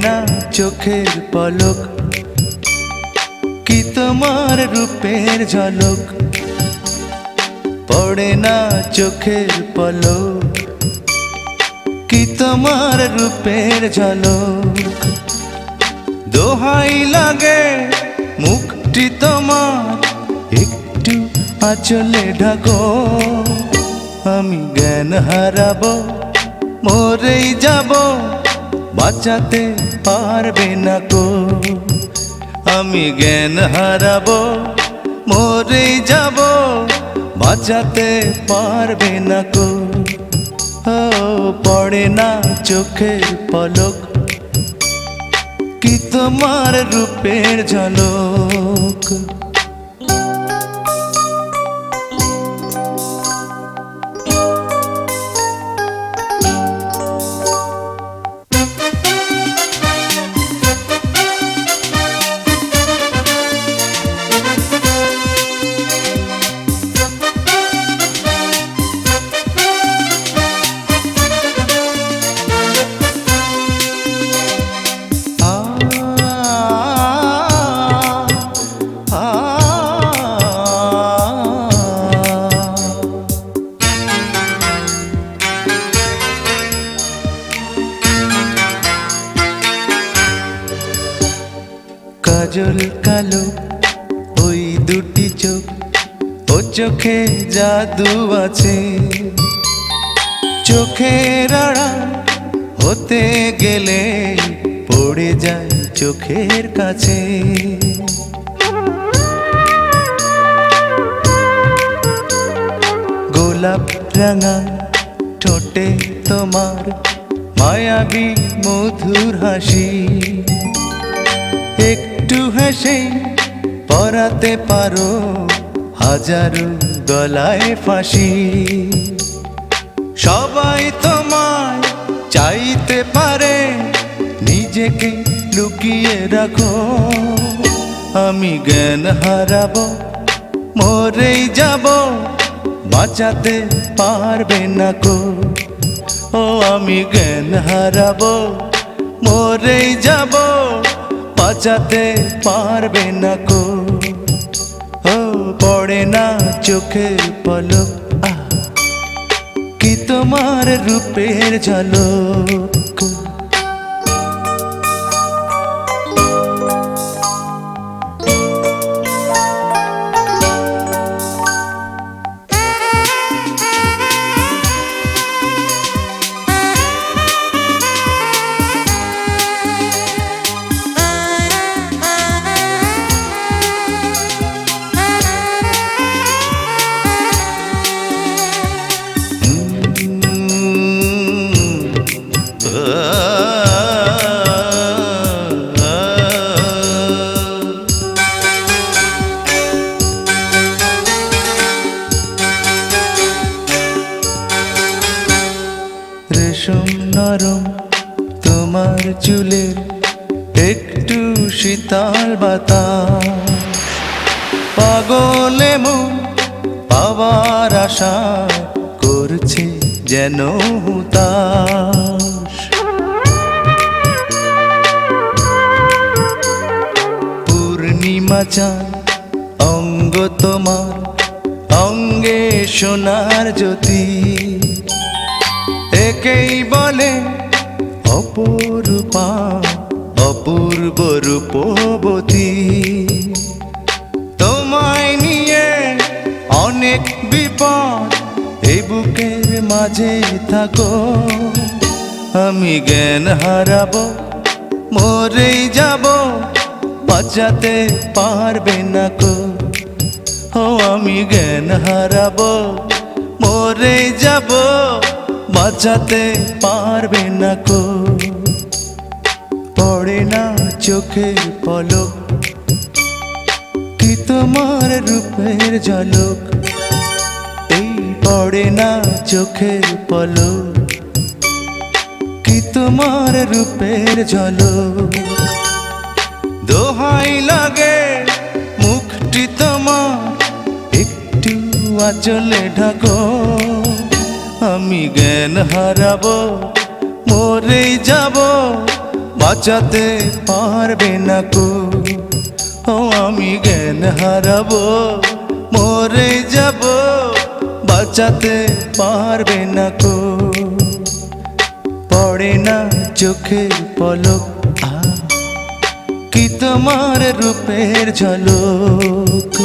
না চোখের পলক, কি তোমার রূপের ঝলক। পড়ে না চোখের পলক, কি তোমার রূপের ঝলক। দোহাই লাগে মুখটি তোমার, একটু আঁচলে ঢাকো। আমি জ্ঞান হারাবো, মরেই যাব, বাঁচাতে পারবে না কো। আমি জ্ঞান হারাবো, মরেই যাব, বাঁচাতে পারবে না কো। ও পড়ে না চোখের পলক, কি তোমার রূপের ঝলক। কাজল কালো ওই দুটি চোখ, ও চোখে জাদু আছে। চোখের আড়াল হতে গেলে পড়ে যায় চোখের কাছে। গোলাপ রাঙা ঠোঁটে তোমার মায়াবী মধুর হাসি। একটু হেসে পরাতে পারো হাজারো গলায় ফাঁসি। সবাই তোমায় চাইতে পারে, নিজেকে লুকিয়ে রাখো। আমি জ্ঞান হারাবো, মরেই যাব, বাঁচাতে পারবে না কো। ও আমি জ্ঞান হারাবো, মরেই যাব, বাঁচাতে পারবে না কো। ও পড়ে না চোখের পলক, কি তোমার রূপের ঝলক। রেশম নরম তোমার চুলের, একটু শীতল বাতাস। পাগলে মন পাওয়ার আশা করছে যেন হুতাশ। পূর্ণিমা চাঁদ অঙ্গ তোমার, অঙ্গে সোনার জ্যোতি। একেই বলে অপরূপা, অপূর্ব রূপবতী। তোমায় নিয়ে অনেক বিপদ, এই বুকের মাঝে থাকো। আমি জ্ঞান হারাবো, মরেই যাব, বাঁচাতে পারবে না কো। ও আমি জ্ঞান হারাবো, মরেই যাব, বাঁচাতে পারবে না কো। পড়ে না চোখের পলক, কি তোমার রূপের ঝলক। এই পড়ে না চোখের পলক, কি তোমার রূপের ঝলক। দোহাই লাগে মুখটি তোমার, একটু আঁচলে ঢাকো। আমি জ্ঞান হারাবো, মরেই যাব, বাঁচাতে পারবে না কো। ও আমি জ্ঞান হারাবো, মরে যাব, বাঁচাতে পারবে না কো। পড়ে না চোখের পলক, কি তোমার রূপের ঝলক।